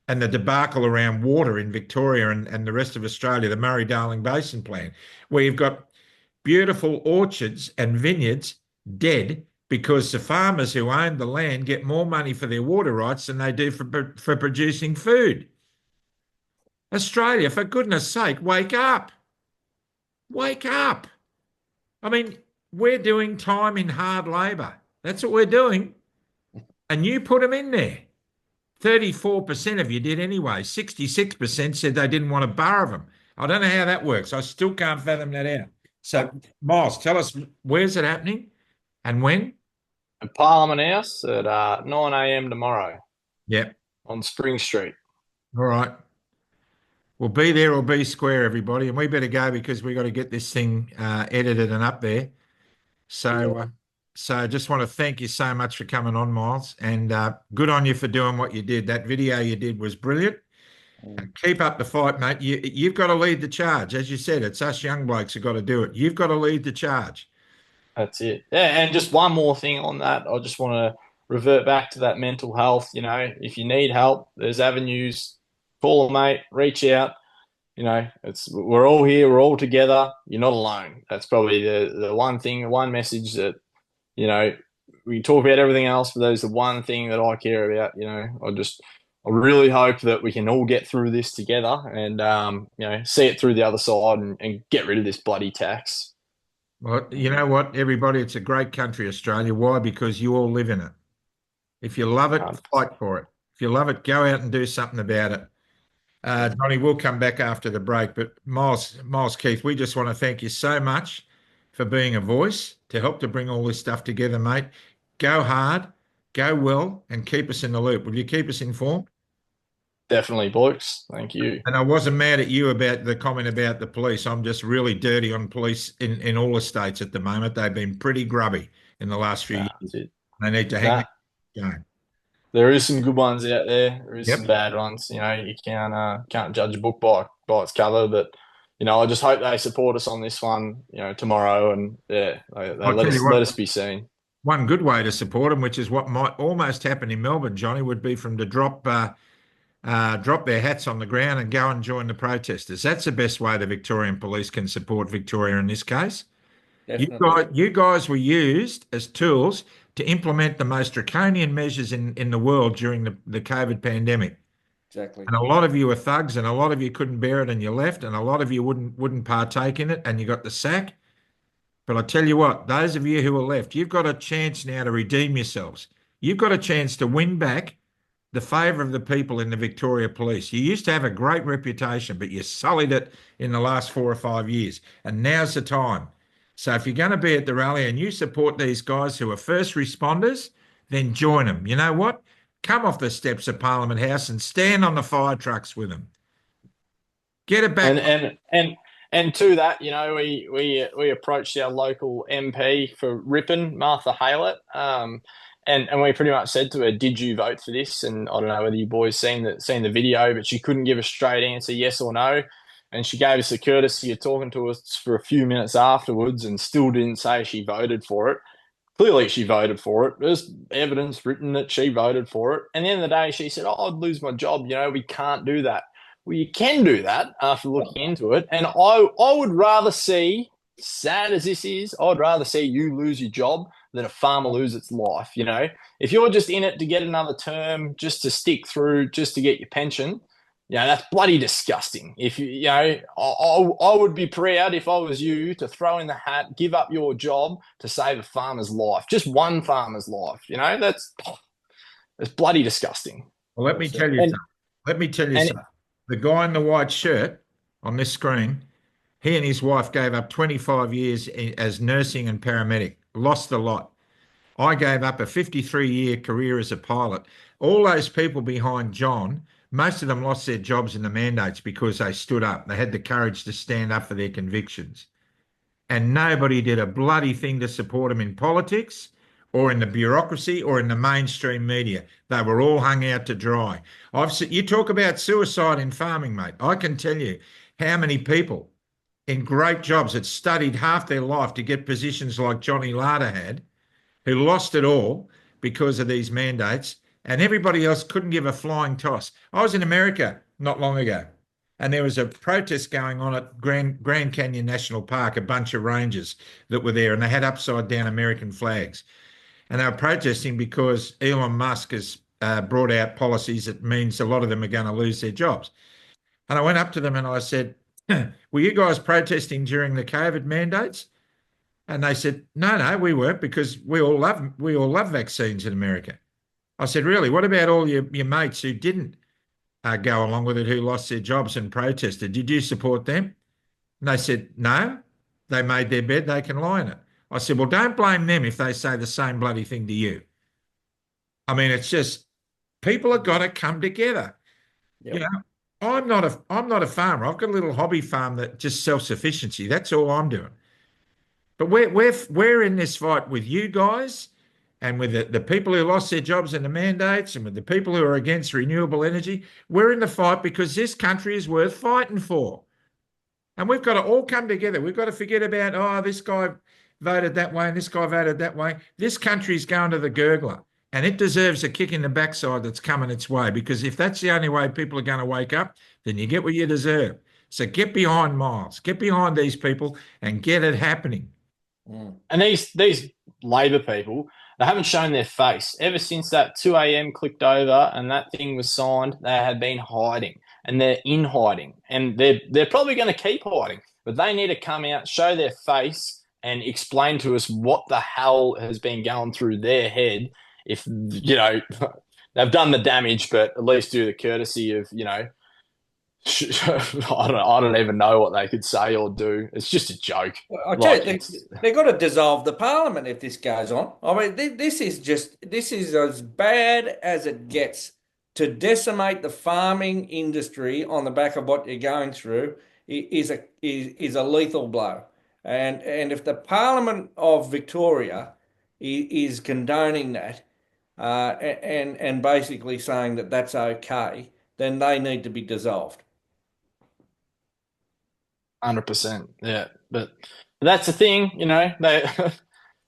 And the debacle around water in Victoria and the rest of Australia, the Murray-Darling Basin plan, where you've got beautiful orchards and vineyards dead because the farmers who own the land get more money for their water rights than they do for producing food. Australia, for goodness sake, wake up. Wake up. I mean, we're doing time in hard labour. That's what we're doing. And you put them in there. 34% of you did anyway. 66% said they didn't want a bar of them. I don't know how that works. I still can't fathom that out. So, Myles, tell us, where's it happening and when? At Parliament House at 9 a.m. tomorrow. Yep. On Spring Street. All right. We'll be there or be square, everybody. And we better go because we've got to get this thing edited and up there. So, I just want to thank you so much for coming on, Myles. And good on you for doing what you did. That video you did was brilliant. Keep up the fight, mate. You've got to lead the charge. As you said, it's us young blokes who've got to do it. You've got to lead the charge. That's it. Yeah, and just one more thing on that. I just want to revert back to that mental health. If you need help, there's avenues. Call a mate, reach out. We're all here, we're all together. You're not alone. That's probably the one thing, the one message that, we talk about everything else, but there's the one thing that I care about. I really hope that we can all get through this together and, see it through the other side and get rid of this bloody tax. Well, you know what, everybody, it's a great country, Australia. Why? Because you all live in it. If you love it, fight for it. If you love it, go out and do something about it. Johnny, we'll come back after the break, but Myles Keith, we just want to thank you so much for being a voice to help to bring all this stuff together, mate. Go hard, go well, and keep us in the loop. Will you keep us informed? Definitely, blokes. Thank you. And I wasn't mad at you about the comment about the police. I'm just really dirty on police in all the states at the moment. They've been pretty grubby in the last few years. They need to hang going. There is some good ones out there. There is some bad ones. You can't judge a book by its cover. But I just hope they support us on this one. Tomorrow, and they let us be seen. One good way to support them, which is what might almost happen in Melbourne, Johnny, would be for them to drop their hats on the ground and go and join the protesters. That's the best way the Victorian police can support Victoria in this case. You guys were used as tools to implement the most draconian measures in the world during the COVID pandemic. Exactly. And a lot of you were thugs and a lot of you couldn't bear it and you left and a lot of you wouldn't partake in it and you got the sack. But I tell you what, those of you who are left, you've got a chance now to redeem yourselves. You've got a chance to win back the favour of the people in the Victoria Police. You used to have a great reputation, but you sullied it in the last 4 or 5 years. And now's the time. So if you're going to be at the rally and you support these guys who are first responders, then join them. You know what? come off the steps of Parliament House and stand on the fire trucks with them. Get it back. And to that, you know, we approached our local MP for Ripon, Martha Haylett, and we pretty much said to her, "Did you vote for this?" And I don't know whether you boys seen the video, but she couldn't give a straight answer, yes or no. And she gave us the courtesy of talking to us for a few minutes afterwards, and still didn't say she voted for it. Clearly, she voted for it. There's evidence written that she voted for it. And at the end of the day, she said, "Oh, I'd lose my job. You know, we can't do that." Well, you can do that after looking into it. And I would rather see, sad as this is, I'd rather see you lose your job than a farmer lose its life. You know, if you're just in it to get another term, just to stick through, just to get your pension, you know, that's bloody disgusting. If you know, I would be proud if I was you to throw in the hat, give up your job to save a farmer's life, just one farmer's life. You know, that's bloody disgusting. Well, let me tell you something. Let me tell you something. The guy in the white shirt on this screen, he and his wife gave up 25 years as nursing and paramedic, lost a lot. I gave up a 53-year career as a pilot. All those people behind John, most of them lost their jobs in the mandates because they stood up. They had the courage to stand up for their convictions. And nobody did a bloody thing to support them in politics or in the bureaucracy or in the mainstream media. They were all hung out to dry. You talk about suicide in farming, mate. I can tell you how many people in great jobs that studied half their life to get positions like Johnny Larder had, who lost it all because of these mandates, and everybody else couldn't give a flying toss. I was in America not long ago, and there was a protest going on at Grand Canyon National Park, a bunch of rangers that were there, and they had upside down American flags. And they were protesting because Elon Musk has brought out policies that means a lot of them are going to lose their jobs. And I went up to them and I said, "Were you guys protesting during the COVID mandates?" And they said, no, we weren't, because we all love vaccines in America. I said, "Really? What about all your mates who didn't go along with it, who lost their jobs and protested? Did you support them?" And they said, "No, they made their bed, they can lie in it." I said, "Well, don't blame them if they say the same bloody thing to you." I mean, it's just, people have got to come together. Yep. You know, I'm not a farmer. I've got a little hobby farm that just self-sufficiency. That's all I'm doing. But we're in this fight with you guys and with the people who lost their jobs in the mandates and with the people who are against renewable energy. We're in the fight because this country is worth fighting for. And we've got to all come together. We've got to forget about, oh, this guy voted that way and this guy voted that way. This country's going to the gurgler, and it deserves a kick in the backside that's coming its way, because if that's the only way people are going to wake up, then you get what you deserve. So get behind Myles, get behind these people and get it happening. And these Labor people, they haven't shown their face. Ever since that 2 a.m. clicked over and that thing was signed, they have been hiding, and they're in hiding, and they're probably going to keep hiding, but they need to come out, show their face and explain to us what the hell has been going through their head. If, you know, they've done the damage, but at least do the courtesy of, you know, I don't even know what they could say or do. It's just a joke. I tell you, they've got to dissolve the parliament if this goes on. I mean, this is as bad as it gets. To decimate the farming industry on the back of what you're going through is a lethal blow. And if the Parliament of Victoria is condoning that and basically saying that that's okay, then they need to be dissolved. 100%, yeah. But that's the thing, you know.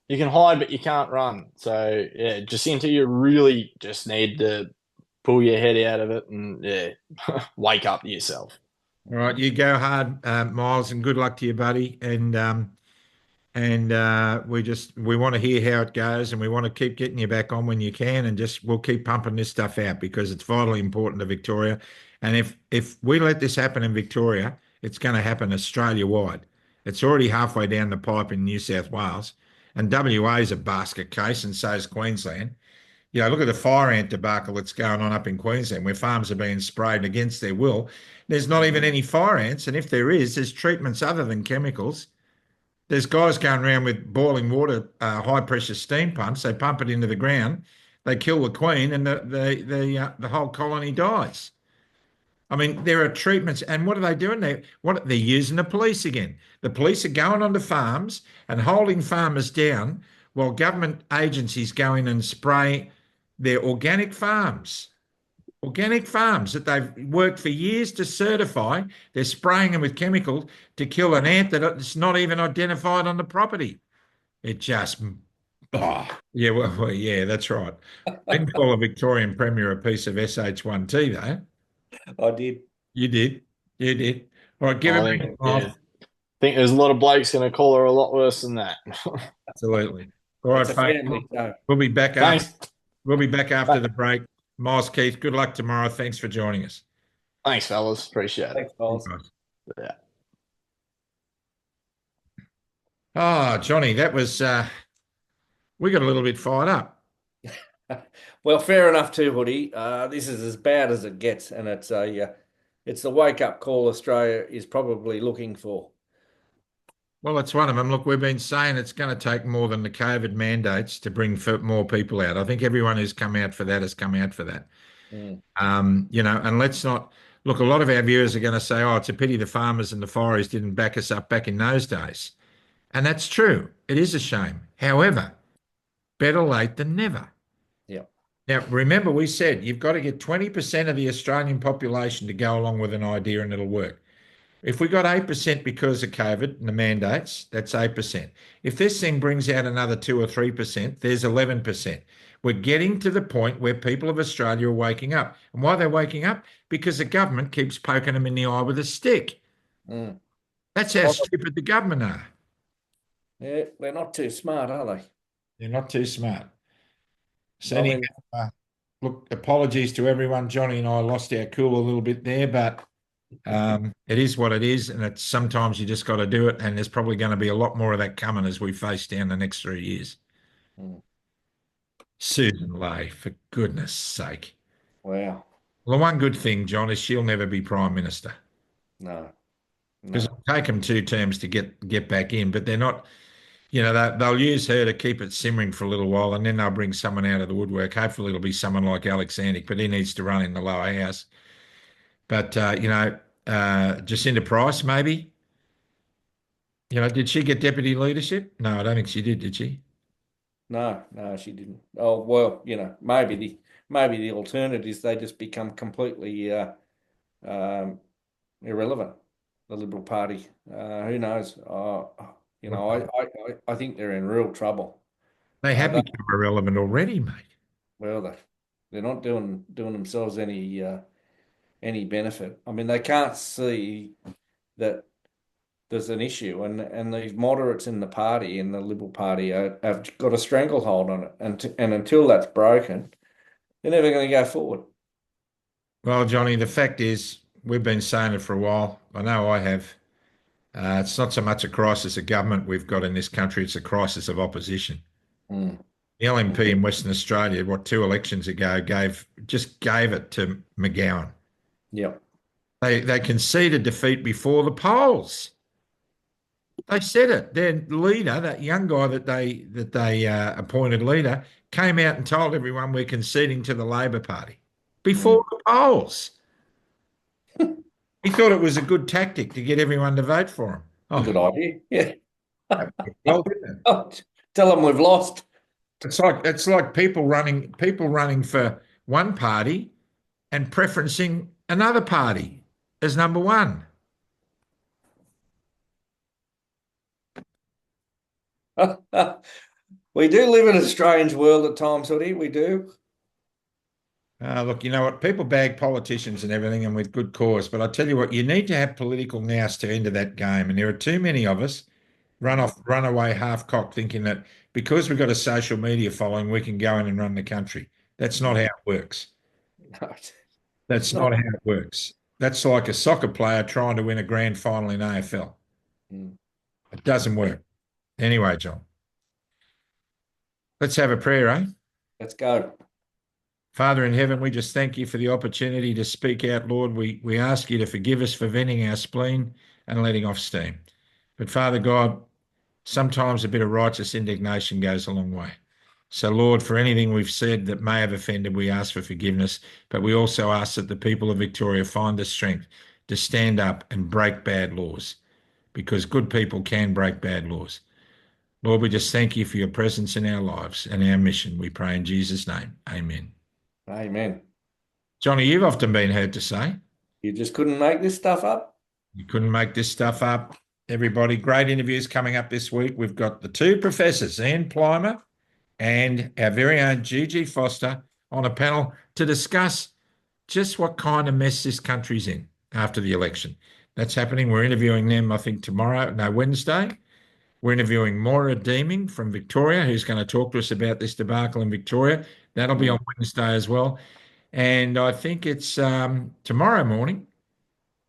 You can hide, but you can't run. So yeah, Jacinta, you really just need to pull your head out of it and wake up to yourself. All right, you go hard, Myles, and good luck to you, buddy. And we want to hear how it goes, and we want to keep getting you back on when you can, and we'll keep pumping this stuff out because it's vitally important to Victoria. And if we let this happen in Victoria, it's going to happen Australia-wide. It's already halfway down the pipe in New South Wales, and WA is a basket case, and so is Queensland. You know, look at the fire ant debacle that's going on up in Queensland, where farms are being sprayed against their will. There's not even any fire ants, and if there is, there's treatments other than chemicals. There's guys going around with boiling water, high-pressure steam pumps. They pump it into the ground. they kill the queen, and the whole colony dies. I mean, there are treatments, and what are they doing? They're using the police again. The police are going onto farms and holding farmers down while government agencies go in and spray their organic farms that they've worked for years to certify. They're spraying them with chemicals to kill an ant that's not even identified on the property. It just, oh, yeah, yeah, that's right. Didn't call a Victorian Premier a piece of SH1T, though. I did. You did. You did. All right, give I it think, back yeah, off. think there's a lot of blokes going to call her a lot worse than that. Absolutely. All right, It's a folks. family show. We'll be back after. Thanks. We'll be back after the break. Myles Keith, good luck tomorrow. Thanks for joining us. Thanks, fellas. Appreciate it. Thanks, guys. Yeah. Oh, Johnny, that was we got a little bit fired up. Well, fair enough too, Hoodie. This is as bad as it gets, and it's the wake-up call Australia is probably looking for. Well, it's one of them. Look, we've been saying it's going to take more than the COVID mandates to bring more people out. I think everyone who's come out for that has come out for that. And let's not look. A lot of our viewers are going to say, "Oh, it's a pity the farmers and the forests didn't back us up back in those days," and that's true. It is a shame. However, better late than never. Yeah. Now, remember, we said you've got to get 20% of the Australian population to go along with an idea, and it'll work. If we got 8% because of COVID and the mandates, that's 8%. If this thing brings out another 2 or 3%, there's 11%. We're getting to the point where people of Australia are waking up. And why they're waking up? Because the government keeps poking them in the eye with a stick. That's how stupid the government are. Yeah, they're not too smart, are they? They're not too smart. So look, apologies to everyone. Johnny and I lost our cool a little bit there, but it is what it is, and it's sometimes you just got to do it. And there's probably going to be a lot more of that coming as we face down the next 3 years. Susan Ley, for goodness sake! Wow. Well, the one good thing, John, is she'll never be Prime Minister. No. Because it'll take them 2 terms to get back in, but they're not. They'll use her to keep it simmering for a little while, and then they'll bring someone out of the woodwork. Hopefully, it'll be someone like Alexander, but he needs to run in the lower house. But Jacinda Price, maybe. Did she get deputy leadership? No, I don't think she did she? No, she didn't. Oh well, maybe the alternative is they just become completely irrelevant. The Liberal Party. Who knows? I think they're in real trouble. They have become irrelevant already, mate. Well, they're not doing themselves any benefit. I mean, they can't see that there's an issue, and these moderates in the party, in the Liberal Party, have got a stranglehold on it, and until that's broken, they're never going to go forward. Well, Johnny, the fact is, we've been saying it for a while. I know I have. It's not so much a crisis of government we've got in this country; it's a crisis of opposition. The LNP in Western Australia, 2 elections ago, gave it to McGowan. Yeah. They conceded defeat before the polls. They said it. Their leader, that young guy that they appointed leader, came out and told everyone we're conceding to the Labor Party before the polls. He thought it was a good tactic to get everyone to vote for him. Oh, good idea. Yeah. Well, didn't it? Tell them we've lost. It's like people running for one party and preferencing another party as number one. We do live in a strange world at times, Hoodie. We do. Look, you know what? People bag politicians and everything, and with good cause. But I tell you what, you need to have political nous to enter that game. And there are too many of us run away half-cocked thinking that because we've got a social media following, we can go in and run the country. That's not how it works. No. That's not how it works. That's like a soccer player trying to win a grand final in AFL. It doesn't work. Anyway, John, let's have a prayer, eh? Let's go. Father in heaven, we just thank you for the opportunity to speak out, Lord. We ask you to forgive us for venting our spleen and letting off steam. But Father God, sometimes a bit of righteous indignation goes a long way. So, Lord, for anything we've said that may have offended, we ask for forgiveness, but we also ask that the people of Victoria find the strength to stand up and break bad laws, because good people can break bad laws. Lord, we just thank you for your presence in our lives and our mission. We pray in Jesus' name. Amen. Amen. Johnny, you've often been heard to say, You just couldn't make this stuff up. you couldn't make this stuff up. Everybody, great interviews coming up this week. We've got the two professors, Ian Plimer and our very own Gigi Foster, on a panel to discuss just what kind of mess this country's in after the election. That's happening. We're interviewing them, I think, Wednesday. We're interviewing Moira Deeming from Victoria, who's going to talk to us about this debacle in Victoria. That'll be on Wednesday as well. And I think it's tomorrow morning,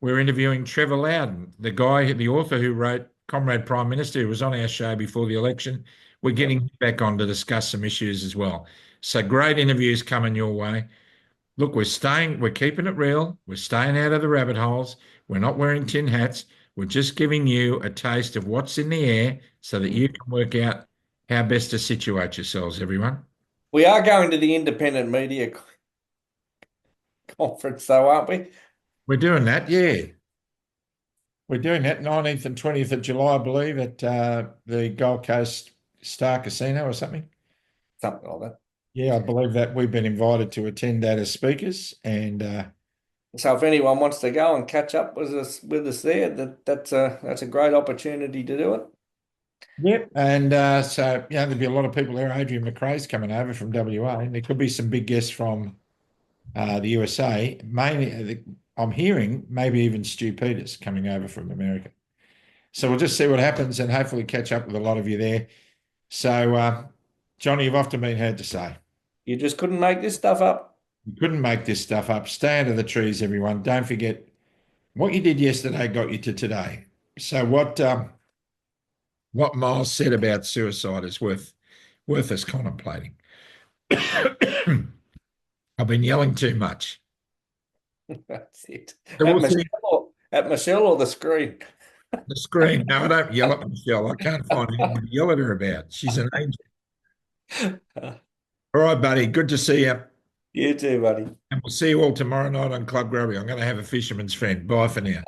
we're interviewing Trevor Loudon, the author who wrote Comrade Prime Minister, who was on our show before the election. We're getting him back on to discuss some issues as well. So great interviews coming your way. Look, we're keeping it real. We're staying out of the rabbit holes. We're not wearing tin hats. We're just giving you a taste of what's in the air so that you can work out how best to situate yourselves, everyone. We are going to the independent media conference, though, aren't we? We're doing that, yeah. We're doing that 19th and 20th of July, I believe, at the Gold Coast Star Casino or something. Something like that. Yeah, I believe that we've been invited to attend that as speakers. And so if anyone wants to go and catch up with us there, that's a great opportunity to do it. Yep. And so, there'll be a lot of people there. Adrian McRae's coming over from WA, and there could be some big guests from the USA. Mainly, I'm hearing maybe even Stu Peters coming over from America. So we'll just see what happens and hopefully catch up with a lot of you there. So, Johnny, you've often been heard to say, you just couldn't make this stuff up. You couldn't make this stuff up. Stay under the trees, everyone. Don't forget what you did yesterday got you to today. So what Miles said about suicide is worth us contemplating. I've been yelling too much. That's it. So At Michelle or the screen? The screen. No, I don't yell at Michelle. I can't find anything to yell at her about. She's an angel. All right, buddy. Good to see you. You too, buddy. And we'll see you all tomorrow night on Club Grubbery. I'm going to have a fisherman's friend. Bye for now.